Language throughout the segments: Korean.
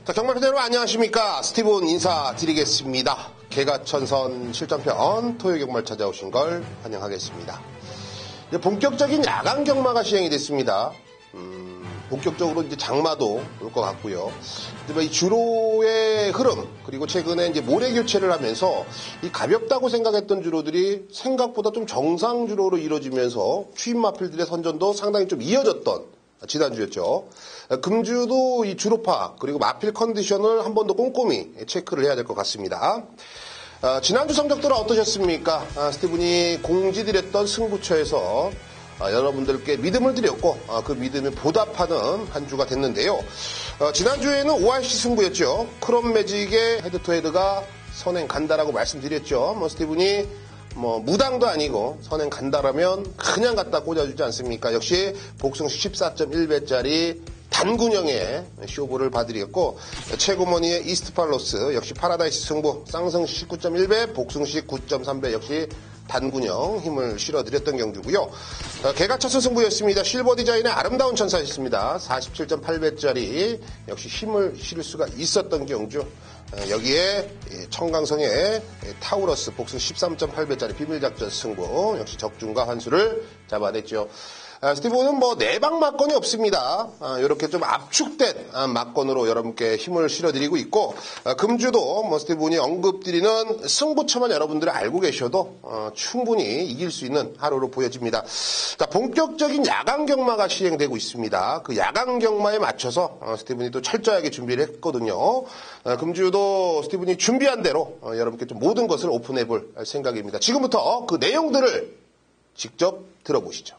자, 정말 그대로 안녕하십니까. 스티븐 인사드리겠습니다. 개가천선 실전편 토요 경마를 찾아오신 걸 환영하겠습니다. 이제 본격적인 야간 경마가 시행이 됐습니다. 본격적으로 이제 장마도 올 것 같고요. 이 주로의 흐름, 그리고 최근에 이제 모래 교체를 하면서 이 가볍다고 생각했던 주로들이 생각보다 좀 정상 주로로 이루어지면서 추임 마필들의 선전도 상당히 좀 이어졌던 지난주였죠. 금주도 이 주로파, 그리고 마필 컨디션을 한 번 더 꼼꼼히 체크를 해야 될 것 같습니다. 지난주 성적들은 어떠셨습니까? 스티븐이 공지드렸던 승부처에서 여러분들께 믿음을 드렸고 그 믿음에 보답하는 한 주가 됐는데요. 지난주에는 ORC 승부였죠. 크롬 매직의 헤드투헤드가 선행 간다라고 말씀드렸죠. 스티븐이 무당도 아니고 선행 간다라면 그냥 갖다 꽂아주지 않습니까? 역시 복승식 14.1배짜리 단군형의 쇼부를 봐드렸고, 최고머니의 이스트팔로스 역시 파라다이스 승부 쌍승식 19.1배, 복승식 9.3배 역시 단군형 힘을 실어드렸던 경주고요. 개가천선 승부였습니다. 실버 디자인의 아름다운 천사였습니다. 47.8배짜리 역시 힘을 실을 수가 있었던 경주. 여기에 청강성의 타우러스 복승 13.8배짜리 비밀작전 승부 역시 적중과 환수를 잡아냈죠. 스티븐은 내방 막건이 없습니다. 이렇게 좀 압축된 막건으로 여러분께 힘을 실어드리고 있고, 금주도 스티븐이 언급드리는 승부처만 여러분들이 알고 계셔도 충분히 이길 수 있는 하루로 보여집니다. 자, 본격적인 야간 경마가 시행되고 있습니다. 그 야간 경마에 맞춰서 스티븐이 또 철저하게 준비를 했거든요. 금주도 스티븐이 준비한 대로 여러분께 좀 모든 것을 오픈해 볼 생각입니다. 지금부터 그 내용들을 직접 들어보시죠.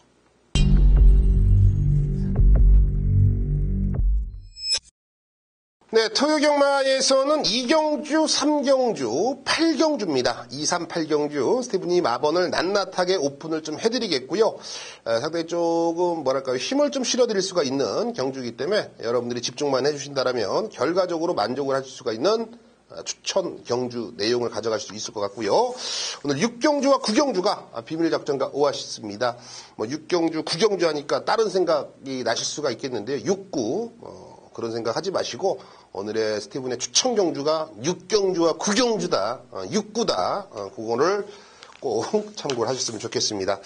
네, 토요경마에서는 2경주, 3경주, 8경주입니다. 2, 3, 8경주. 스티븐이 마번을 낱낱하게 오픈을 좀 해드리겠고요. 상당히 조금 힘을 좀 실어드릴 수가 있는 경주이기 때문에 여러분들이 집중만 해주신다면 결과적으로 만족을 하실 수가 있는 추천 경주 내용을 가져갈 수 있을 것 같고요. 오늘 6경주와 9경주가 비밀작전가 오아시스입니다. 6경주, 9경주 하니까 다른 생각이 나실 수가 있겠는데요. 6, 9 그런 생각 하지 마시고 오늘의 스티븐의 추천 경주가 6경주와 9경주다, 6, 9다. 그거를 꼭 참고를 하셨으면 좋겠습니다.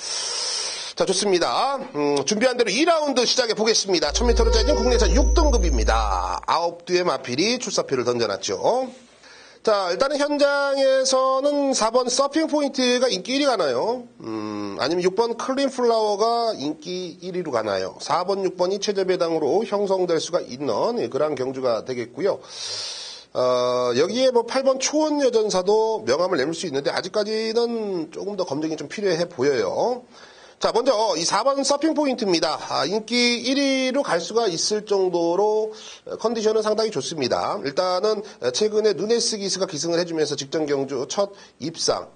자, 좋습니다. 준비한 대로 2라운드 시작해 보겠습니다. 1000m로 짜진 국내선 6등급입니다. 9뒤의 마필이 출사표를 던져놨죠. 자, 일단은 현장에서는 4번 서핑 포인트가 인기 1위 가나요? 아니면 6번 클린 플라워가 인기 1위로 가나요? 4번, 6번이 최저 배당으로 형성될 수가 있는 그런 경주가 되겠고요. 여기에 8번 초원 여전사도 명함을 내밀 수 있는데 아직까지는 조금 더 검증이 좀 필요해 보여요. 자, 먼저 이 4번 서핑 포인트입니다. 인기 1위로 갈 수가 있을 정도로 컨디션은 상당히 좋습니다. 일단은 최근에 누네스기스가 기승을 해주면서 직전 경주 첫 입상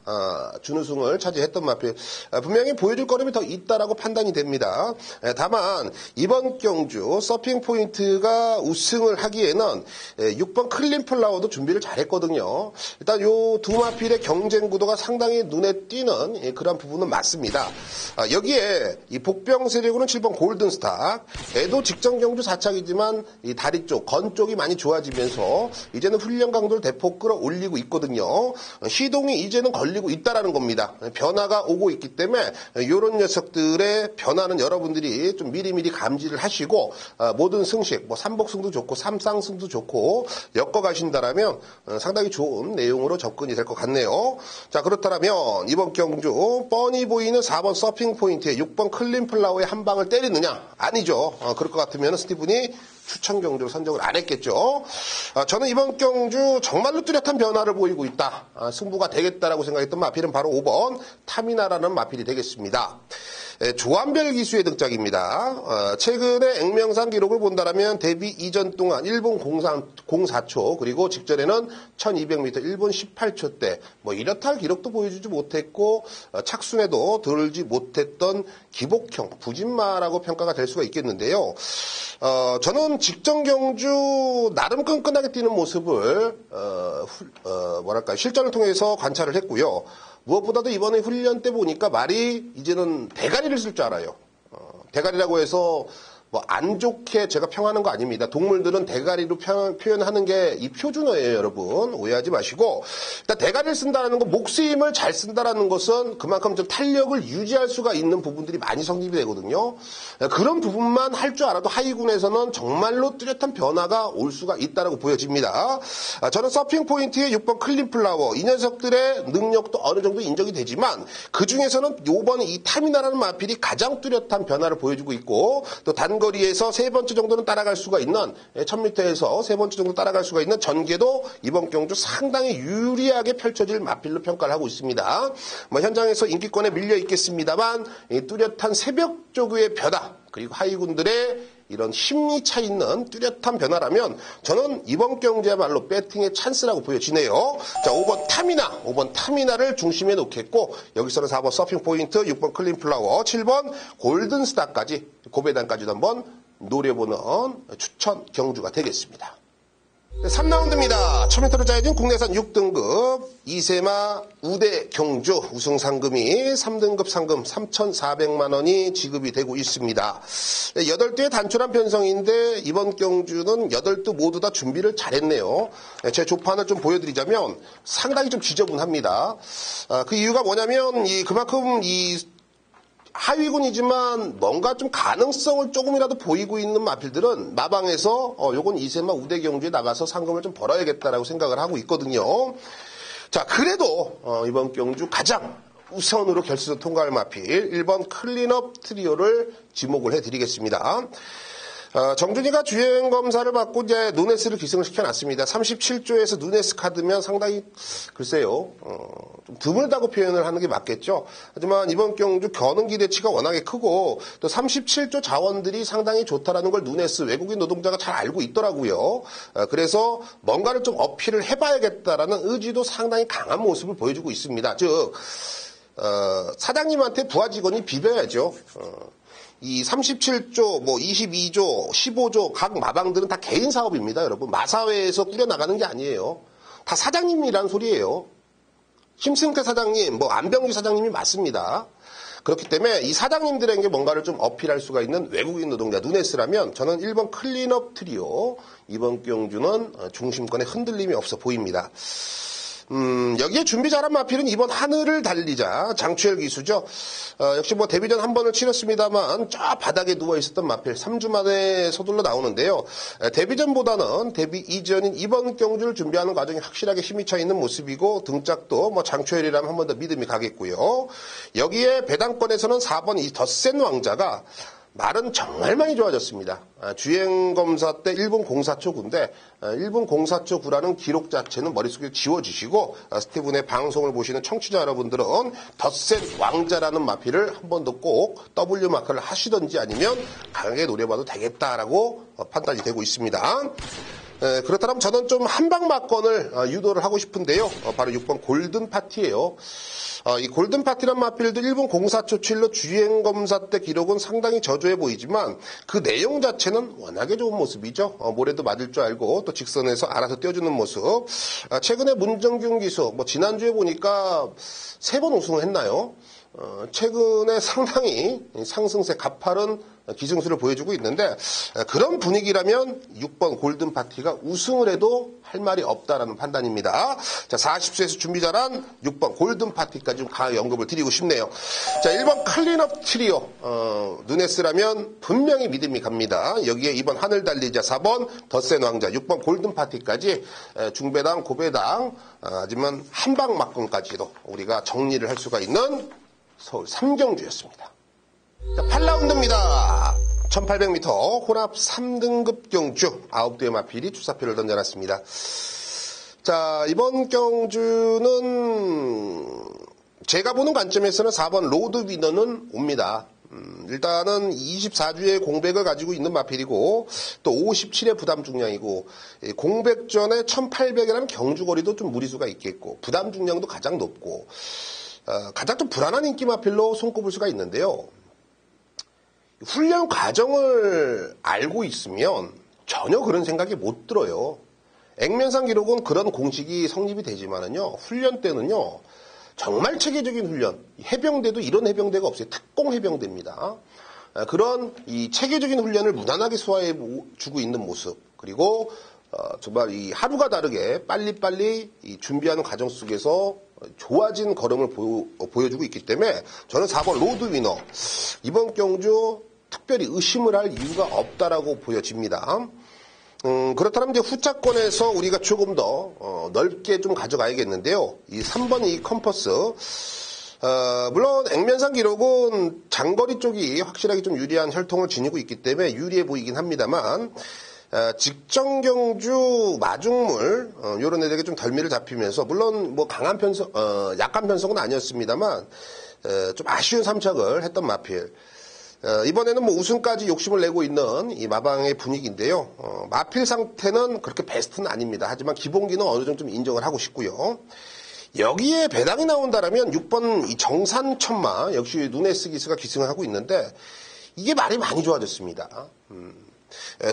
준우승을 차지했던 마필, 분명히 보여줄 거름이 더 있다라고 판단이 됩니다. 다만 이번 경주 서핑 포인트가 우승을 하기에는 6번 클린 플라워도 준비를 잘했거든요. 일단 요 두 마필의 경쟁 구도가 상당히 눈에 띄는 그런 부분은 맞습니다. 여기에 이 복병 세력으로는 7번 골든스타, 애도 직전 경주 4착이지만 이 다리 쪽, 건 쪽이 많이 좋아지면서 이제는 훈련 강도를 대폭 끌어올리고 있거든요. 시동이 이제는 걸리고 있다라는 겁니다. 변화가 오고 있기 때문에 이런 녀석들의 변화는 여러분들이 좀 미리미리 감지를 하시고 모든 승식, 3복승도 좋고 3쌍승도 좋고 엮어가신다라면 상당히 좋은 내용으로 접근이 될 것 같네요. 자, 그렇다면 이번 경주 뻔히 보이는 4번 서핑 포인트에 6번 클린 플라워의 한 방을 때리느냐? 아니죠. 그럴 것 같으면 스티븐이 추천 경주로 선정을 안 했겠죠. 저는 이번 경주 정말로 뚜렷한 변화를 보이고 있다. 승부가 되겠다라고 생각했던 마필은 바로 5번 타미나라는 마필이 되겠습니다. 조한별 기수의 등짝입니다. 최근에 액명상 기록을 본다면 데뷔 이전 동안 1분 04초 그리고 직전에는 1200m 1분 18초 대 이렇다 할 기록도 보여주지 못했고 착순에도 들지 못했던 기복형 부진마라고 평가가 될 수가 있겠는데요. 저는 직전 경주 나름 끈끈하게 뛰는 모습을 실전을 통해서 관찰을 했고요. 무엇보다도 이번에 훈련 때 보니까 말이 이제는 대가리를 쓸 줄 알아요. 대가리라고 해서 뭐 안 좋게 제가 평하는 거 아닙니다. 동물들은 대가리로 표현하는 게 이 표준어예요, 여러분. 오해하지 마시고. 일단 대가리를 쓴다는 건 목수의 힘을 잘 쓴다라는 것은 그만큼 좀 탄력을 유지할 수가 있는 부분들이 많이 성립이 되거든요. 그런 부분만 할 줄 알아도 하위군에서는 정말로 뚜렷한 변화가 올 수가 있다고 보여집니다. 저는 서핑 포인트의 6번 클린플라워 이 녀석들의 능력도 어느 정도 인정이 되지만 그 중에서는 요번 이 타미나라는 마필이 가장 뚜렷한 변화를 보여주고 있고 또 단거리에서 세 번째 정도는 따라갈 수가 있는 1000m에서 세 번째 정도 따라갈 수가 있는 전개도 이번 경주 상당히 유리하게 펼쳐질 마필로 평가를 하고 있습니다. 뭐 현장에서 인기권에 밀려 있겠습니다만 뚜렷한 새벽 조교의 변화 그리고 하위군들의 이런 힘이 차 있는 뚜렷한 변화라면 저는 이번 경기야말로 배팅의 찬스라고 보여지네요. 자, 5번 타미나를 중심에 놓겠고 여기서는 4번 서핑 포인트, 6번 클린플라워, 7번 골든스타까지 고배단까지도 한번 노려보는 추천 경주가 되겠습니다. 3라운드입니다. 1000m로 짜여진 국내산 6등급 이세마 우대 경주 우승 상금이 3등급 상금 3,400만 원이 지급이 되고 있습니다. 8두의 단촐한 편성인데 이번 경주는 8두 모두 다 준비를 잘했네요. 제 조판을 좀 보여드리자면 상당히 좀 지저분합니다. 그 이유가 뭐냐면 그만큼 하위군이지만 뭔가 좀 가능성을 조금이라도 보이고 있는 마필들은 마방에서 요건 이세마 우대 경주에 나가서 상금을 좀 벌어야겠다라고 생각을 하고 있거든요. 자, 그래도 이번 경주 가장 우선으로 결승선 통과할 마필 1번 클린업 트리오를 지목을 해드리겠습니다. 정준이가 주행 검사를 받고 이제 누네스를 기승을 시켜놨습니다. 37조에서 누네스 카드면 상당히 글쎄요 좀 드물다고 표현을 하는 게 맞겠죠. 하지만 이번 경주 겨눈 기대치가 워낙에 크고 또 37조 자원들이 상당히 좋다라는 걸 누네스 외국인 노동자가 잘 알고 있더라고요. 그래서 뭔가를 좀 어필을 해봐야겠다라는 의지도 상당히 강한 모습을 보여주고 있습니다. 즉 사장님한테 부하 직원이 비벼야죠. 이 37조, 22조, 15조 각 마방들은 다 개인 사업입니다, 여러분. 마사회에서 꾸려나가는 게 아니에요. 다 사장님이란 소리예요. 심승태 사장님, 안병규 사장님이 맞습니다. 그렇기 때문에 이 사장님들에게 뭔가를 좀 어필할 수가 있는 외국인 노동자 누네스라면 저는 1번 클린업 트리오, 이번 경주는 중심권에 흔들림이 없어 보입니다. 여기에 준비 잘한 마필은 이번 하늘을 달리자 장추열 기수죠. 역시 데뷔전 한 번을 치렀습니다만 저 바닥에 누워 있었던 마필 3주 만에 서둘러 나오는데요. 데뷔전보다는 데뷔 이전인 이번 경주를 준비하는 과정이 확실하게 힘이 차 있는 모습이고 등짝도 장추열이라면 한 번 더 믿음이 가겠고요. 여기에 배당권에서는 4번 이 덧센 왕자가 말은 정말 많이 좋아졌습니다. 주행검사 때 1분 04초 9인데 1분 04초 9라는 기록 자체는 머릿속에 지워주시고 스티븐의 방송을 보시는 청취자 여러분들은 덧센 왕자라는 마필을 한 번 더 꼭 W 마크를 하시던지 아니면 강하게 노려봐도 되겠다라고 판단이 되고 있습니다. 그렇다면 저는 좀 한방막건을 유도를 하고 싶은데요. 바로 6번 골든파티예요. 이 골든파티란 마필도 1분 04초 7로 주행검사 때 기록은 상당히 저조해 보이지만 그 내용 자체는 워낙에 좋은 모습이죠. 모래도 맞을 줄 알고 또 직선에서 알아서 띄워주는 모습. 최근에 문정균 기수, 지난주에 보니까 3번 우승을 했나요? 최근에 상당히 상승세 가파른 기승수를 보여주고 있는데 그런 분위기라면 6번 골든파티가 우승을 해도 할 말이 없다라는 판단입니다. 자, 40세에서 준비 잘한 6번 골든파티까지 좀 강하게 언급을 드리고 싶네요. 자, 1번 클린업 트리오 누네스라면 분명히 믿음이 갑니다. 여기에 2번 하늘 달리자, 4번 덧센 왕자, 6번 골든파티까지 중배당, 고배당 하지만 한방 막건까지도 우리가 정리를 할 수가 있는 서울 3경주였습니다. 자, 8라운드입니다. 1800m 혼합 3등급 경주 9대의 마필이 출사표를 던져놨습니다. 자, 이번 경주는 제가 보는 관점에서는 4번 로드 위너는 옵니다. 일단은 24주의 공백을 가지고 있는 마필이고 또 57의 부담 중량이고 공백전에 1800이라는 경주거리도 좀 무리수가 있겠고 부담 중량도 가장 높고 가장 좀 불안한 인기 마필로 손꼽을 수가 있는데요. 훈련 과정을 알고 있으면 전혀 그런 생각이 못 들어요. 액면상 기록은 그런 공식이 성립이 되지만은요, 훈련 때는요, 정말 체계적인 훈련, 해병대도 이런 해병대가 없어요. 특공 해병대입니다. 그런 이 체계적인 훈련을 무난하게 소화해 주고 있는 모습, 그리고 정말 이 하루가 다르게 빨리빨리 이 준비하는 과정 속에서 좋아진 걸음을 보여주고 있기 때문에 저는 4번 로드 위너 이번 경주 특별히 의심을 할 이유가 없다라고 보여집니다. 그렇다면 이제 후차권에서 우리가 조금 더 넓게 좀 가져가야겠는데요. 이 3번 이 컴퍼스 물론 액면상 기록은 장거리 쪽이 확실하게 좀 유리한 혈통을 지니고 있기 때문에 유리해 보이긴 합니다만 직전 경주 마중물 이런 애들에게 좀 덜미를 잡히면서 물론 뭐 강한 편성 약한 편성은 아니었습니다만 좀 아쉬운 3착을 했던 마필. 이번에는 뭐 우승까지 욕심을 내고 있는 이 마방의 분위기인데요. 마필 상태는 그렇게 베스트는 아닙니다. 하지만 기본기는 어느 정도 좀 인정을 하고 싶고요. 여기에 배당이 나온다라면 6번 이 정산천마 역시 누네스기스가 기승을 하고 있는데 이게 말이 많이 좋아졌습니다.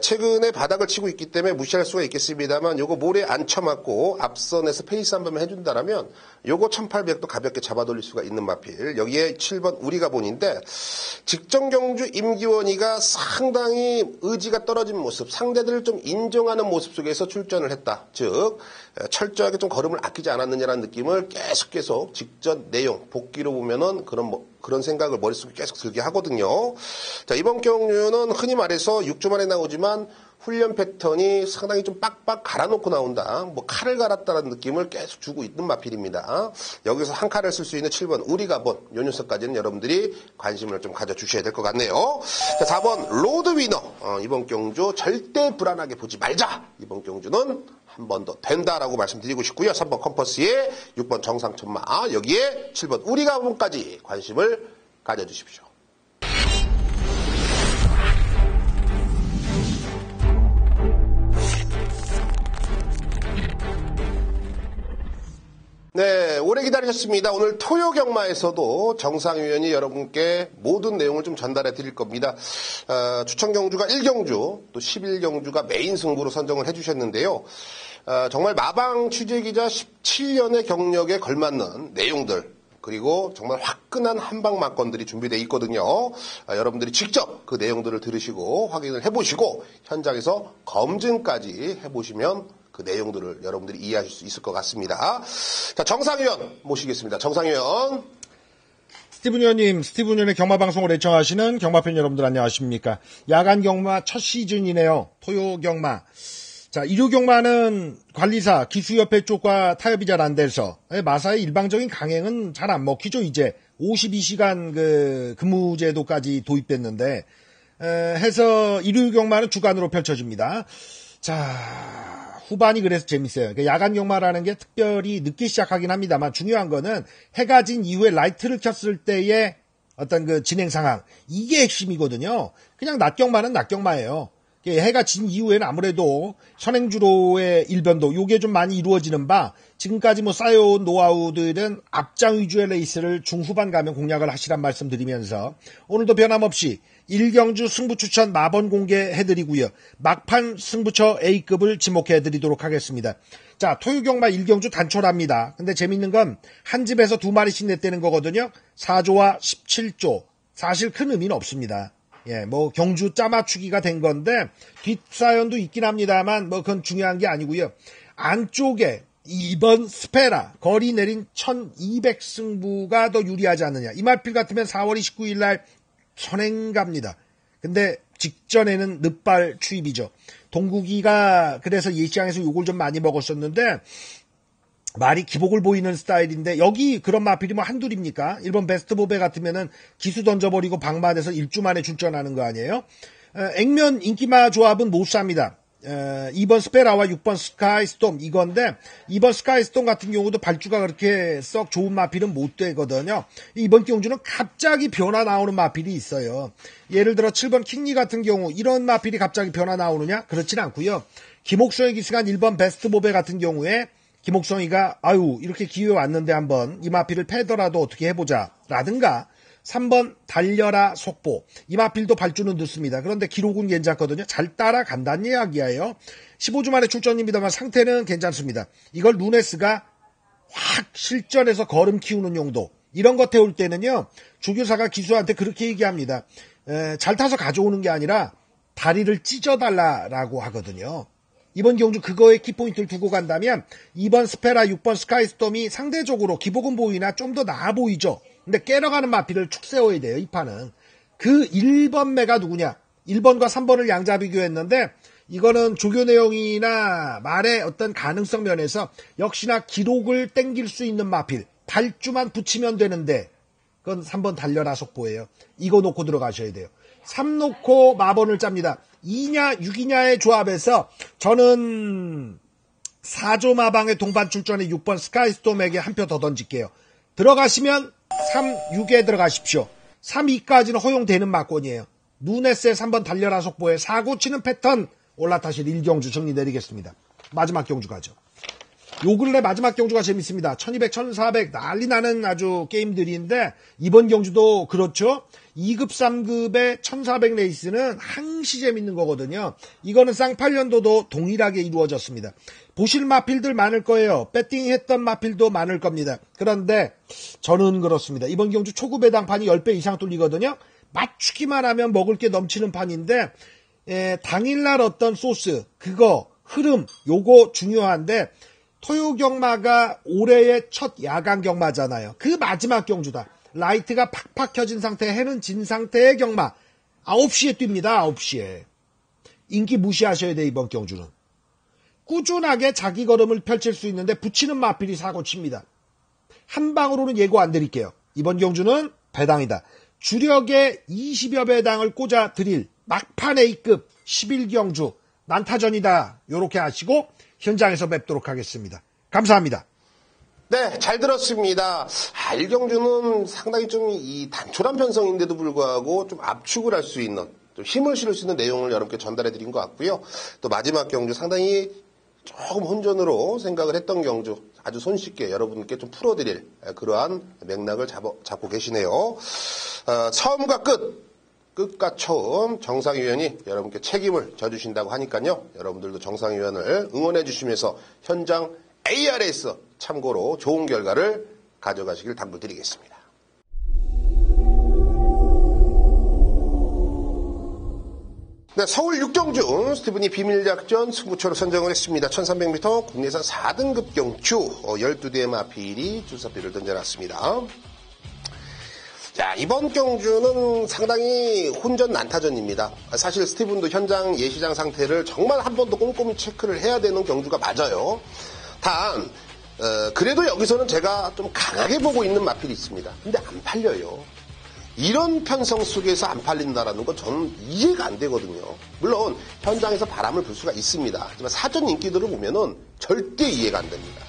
최근에 바닥을 치고 있기 때문에 무시할 수가 있겠습니다만 요거 모래 안 쳐맞고 앞선에서 페이스 한 번만 해준다라면 요거 1800도 가볍게 잡아돌릴 수가 있는 마필. 여기에 7번 우리가 본인데 직전 경주 임기원이가 상당히 의지가 떨어진 모습, 상대들을 좀 인정하는 모습 속에서 출전을 했다. 즉 철저하게 좀 걸음을 아끼지 않았느냐라는 느낌을 계속 직전 내용 복기로 보면은 그런 생각을 머릿속에 계속 들게 하거든요. 자, 이번 경주는 흔히 말해서 6주 만에 나오지만 훈련 패턴이 상당히 좀 빡빡 갈아놓고 나온다. 뭐 칼을 갈았다는 느낌을 계속 주고 있는 마필입니다. 여기서 한 칼을 쓸 수 있는 7번 우리가 본 요 녀석까지는 여러분들이 관심을 좀 가져주셔야 될 것 같네요. 자, 4번 로드 위너 이번 경주 절대 불안하게 보지 말자. 이번 경주는 한 번 더 된다라고 말씀드리고 싶고요. 3번 컴퍼스에 6번 정상천마 여기에 7번 우리가 본까지 관심을 가져주십시오. 네, 오래 기다리셨습니다. 오늘 토요경마에서도 정상위원이 여러분께 모든 내용을 좀 전달해 드릴 겁니다. 추천 경주가 1경주, 또 11경주가 메인 승부로 선정을 해주셨는데요. 정말 마방 취재기자 17년의 경력에 걸맞는 내용들, 그리고 정말 화끈한 한방 막건들이 준비되어 있거든요. 여러분들이 직접 그 내용들을 들으시고 확인을 해보시고 현장에서 검증까지 해보시면 그 내용들을 여러분들이 이해하실 수 있을 것 같습니다. 자, 정상위원 모시겠습니다. 정상위원. 스티븐 의원님, 스티븐 의원의 경마방송을 애청하시는 경마팬 여러분들 안녕하십니까. 야간 경마 첫 시즌이네요. 토요 경마. 자, 일요 경마는 관리사, 기수협회 쪽과 타협이 잘 안 돼서 마사의 일방적인 강행은 잘 안 먹히죠. 이제 52시간 근무제도까지 도입됐는데 해서 일요 경마는 주간으로 펼쳐집니다. 자, 후반이 그래서 재밌어요. 야간 경마라는 게 특별히 늦게 시작하긴 합니다만 중요한 거는 해가 진 이후에 라이트를 켰을 때의 어떤 그 진행 상황. 이게 핵심이거든요. 그냥 낮 경마는 낮 경마예요. 해가 진 이후에는 아무래도 선행주로의 일변도 요게 좀 많이 이루어지는 바 지금까지 뭐 쌓여온 노하우들은 앞장 위주의 레이스를 중후반 가면 공략을 하시란 말씀 드리면서 오늘도 변함없이 1경주 승부 추천 마번 공개해드리고요. 막판 승부처 A급을 지목해드리도록 하겠습니다. 자, 토요경마 1경주 단촐합니다. 근데 재밌는 건 한 집에서 두 마리씩 냈다는 거거든요. 4조와 17조. 사실 큰 의미는 없습니다. 예, 뭐 경주 짜맞추기가 된 건데 뒷사연도 있긴 합니다만 뭐 그건 중요한 게 아니고요. 안쪽에 2번 스페라 거리 내린 1200승부가 더 유리하지 않느냐. 이 말필 같으면 4월 29일 날 선행 갑니다. 근데 직전에는 늦발 추입이죠. 동국이가 그래서 예시장에서 욕을 좀 많이 먹었었는데 말이 기복을 보이는 스타일인데 여기 그런 마필이 뭐 한둘입니까? 1번 베스트 보배 같으면은 기수 던져버리고 방마돼서 1주 만에 출전하는 거 아니에요? 액면 인기마 조합은 못 삽니다. 2번 스페라와 6번 스카이스톰 이건데 2번 스카이스톰 같은 경우도 발주가 그렇게 썩 좋은 마필은 못 되거든요. 이번 경주는 갑자기 변화 나오는 마필이 있어요. 예를 들어 7번 킹리 같은 경우 이런 마필이 갑자기 변화 나오느냐? 그렇진 않고요. 김옥성의 기승한 1번 베스트 보배 같은 경우에 김옥성이가 아유 이렇게 기회 왔는데 한번 이 마필을 패더라도 어떻게 해보자 라든가 3번 달려라 속보 이 마필도 발주는 늦습니다. 그런데 기록은 괜찮거든요. 잘 따라간다는 이야기예요. 15주 만에 출전입니다만 상태는 괜찮습니다. 이걸 누네스가 확 실전에서 걸음 키우는 용도 이런 거 태울 때는요. 조교사가 기수한테 그렇게 얘기합니다. 잘 타서 가져오는 게 아니라 다리를 찢어달라라고 하거든요. 이번 경주 그거에 키포인트를 두고 간다면 2번 스페라, 6번 스카이스톰이 상대적으로 기복은 보이나 좀 더 나아 보이죠. 근데 깨러가는 마필을 축 세워야 돼요. 이 판은. 그 1번 매가 누구냐. 1번과 3번을 양자 비교했는데 이거는 조교 내용이나 말의 어떤 가능성 면에서 역시나 기록을 땡길 수 있는 마필. 발주만 붙이면 되는데 그건 3번 달려라 속보예요. 이거 놓고 들어가셔야 돼요. 3 놓고 마번을 짭니다. 2냐 6이냐의 조합에서 저는 4조 마방의 동반 출전의 6번 스카이스톰에게 한 표 더 던질게요. 들어가시면 3, 6에 들어가십시오. 3, 2까지는 허용되는 막권이에요. 누네스의 3번 달려라 속보에 사고 치는 패턴 올라타실 1경주 정리 내리겠습니다. 마지막 경주 가죠. 요 근래 마지막 경주가 재밌습니다. 1200, 1400 난리 나는 아주 게임들인데 이번 경주도 그렇죠. 2급, 3급의 1400 레이스는 항시 재밌는 거거든요. 이거는 쌍팔년도도 동일하게 이루어졌습니다. 보실 마필들 많을 거예요. 배팅했던 마필도 많을 겁니다. 그런데 저는 그렇습니다. 이번 경주 초급 배당판이 10배 이상 뚫리거든요. 맞추기만 하면 먹을 게 넘치는 판인데 당일날 어떤 소스, 그거, 흐름, 요거 중요한데 토요 경마가 올해의 첫 야간 경마잖아요. 그 마지막 경주다. 라이트가 팍팍 켜진 상태, 해는 진 상태의 경마. 9시에 뜁니다. 9시에. 인기 무시하셔야 돼, 이번 경주는. 꾸준하게 자기 걸음을 펼칠 수 있는데 붙이는 마필이 사고 칩니다. 한 방으로는 예고 안 드릴게요. 이번 경주는 배당이다. 주력에 20여 배당을 꽂아 드릴 막판 A급 11경주 난타전이다. 요렇게 하시고 현장에서 뵙도록 하겠습니다. 감사합니다. 네, 잘 들었습니다. 일경주는 상당히 좀 이 단촐한 편성인데도 불구하고 좀 압축을 할 수 있는, 좀 힘을 실을 수 있는 내용을 여러분께 전달해 드린 것 같고요. 또 마지막 경주 상당히 조금 혼전으로 생각을 했던 경주 아주 손쉽게 여러분께 좀 풀어드릴 그러한 맥락을 잡고 계시네요. 처음과 끝과 처음 정상위원이 여러분께 책임을 져주신다고 하니까요. 여러분들도 정상위원을 응원해 주시면서 현장 ARS 참고로 좋은 결과를 가져가시길 당부드리겠습니다. 네, 서울 6경주 스티븐이 비밀작전 승부처로 선정을 했습니다. 1300m 국내산 4등급 경주 12대의 마필이 주사비를 던져놨습니다. 자, 이번 경주는 상당히 혼전 난타전입니다. 사실 스티븐도 현장 예시장 상태를 정말 한 번 더 꼼꼼히 체크를 해야 되는 경주가 맞아요. 단 그래도 여기서는 제가 좀 강하게 보고 있는 마필이 있습니다. 근데 안 팔려요. 이런 편성 속에서 안 팔린다라는 건 저는 이해가 안 되거든요. 물론 현장에서 바람을 불 수가 있습니다. 하지만 사전 인기들을 보면은 절대 이해가 안 됩니다.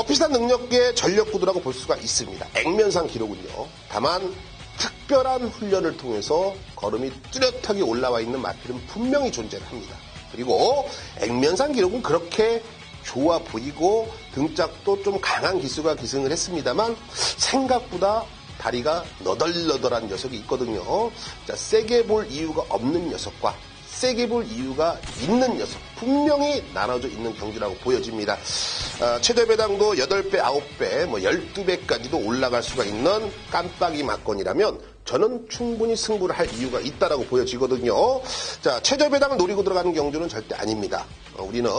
비슷한 능력계 전력구도라고 볼 수가 있습니다. 액면상 기록은요. 다만 특별한 훈련을 통해서 걸음이 뚜렷하게 올라와 있는 마필은 분명히 존재를 합니다. 그리고 액면상 기록은 그렇게 좋아 보이고 등짝도 좀 강한 기수가 기승을 했습니다만 생각보다 다리가 너덜너덜한 녀석이 있거든요. 자, 세게 볼 이유가 없는 녀석과 세게 볼 이유가 있는 녀석 분명히 나눠져 있는 경주라고 보여집니다. 최대 배당도 8배, 9배, 12배까지도 올라갈 수가 있는 깜빡이 막건이라면 저는 충분히 승부를 할 이유가 있다라고 보여지거든요. 자, 최저 배당을 노리고 들어가는 경주는 절대 아닙니다. 우리는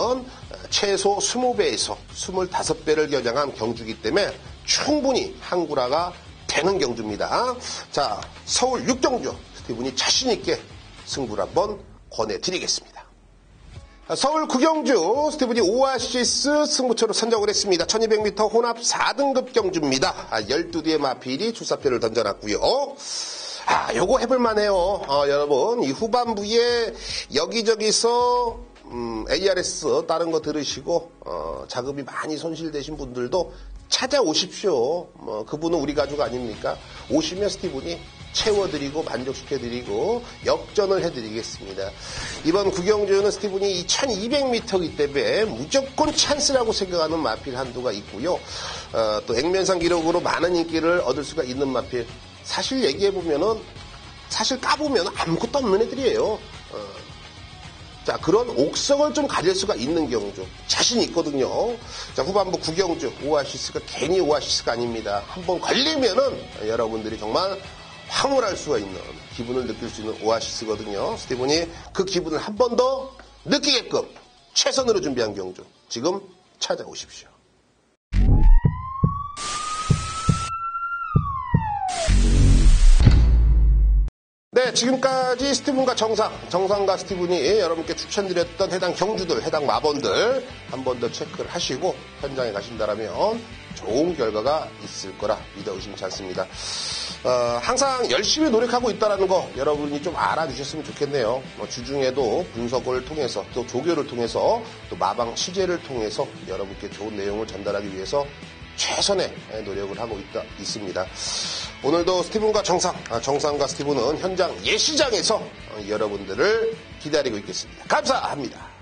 최소 20배에서 25배를 겨냥한 경주이기 때문에 충분히 항구라가 되는 경주입니다. 자, 서울 6경주 스티븐이 자신있게 승부를 한번 권해드리겠습니다. 서울 9경주 스티븐이 오아시스 승부처로 선정을 했습니다. 1200m 혼합 4등급 경주입니다. 12대의 마필이 출사표를 던져놨고요. 요거 해볼만해요. 여러분, 이 후반부에 여기저기서 ARS 다른 거 들으시고 자금이 많이 손실되신 분들도 찾아오십시오. 그분은 우리 가족 아닙니까? 오시면 스티븐이 채워드리고 만족시켜드리고 역전을 해드리겠습니다. 이번 구경주는 스티븐이 2200m이기 때문에 무조건 찬스라고 생각하는 마필 한두가 있고요. 또 액면상 기록으로 많은 인기를 얻을 수가 있는 마필. 사실 얘기해보면은 사실 까보면 아무것도 없는 애들이에요. 자, 그런 옥석을 좀 가질 수가 있는 경주. 자신 있거든요. 자, 후반부 구경주. 오아시스가 괜히 오아시스가 아닙니다. 한번 걸리면은 여러분들이 정말 황홀할 수가 있는 기분을 느낄 수 있는 오아시스거든요. 스티븐이 그 기분을 한 번 더 느끼게끔 최선으로 준비한 경주 지금 찾아오십시오. 네, 지금까지 스티븐과 정상과 스티븐이 여러분께 추천드렸던 해당 경주들, 해당 마번들 한 번 더 체크를 하시고 현장에 가신다라면 좋은 결과가 있을 거라 믿어 의심치 않습니다. 항상 열심히 노력하고 있다는 거 여러분이 좀 알아주셨으면 좋겠네요. 주중에도 분석을 통해서 또 조교를 통해서 또 마방 취재를 통해서 여러분께 좋은 내용을 전달하기 위해서 최선의 노력을 하고 있습니다. 오늘도 스티븐과 정상과 스티븐은 현장 예시장에서 여러분들을 기다리고 있겠습니다. 감사합니다.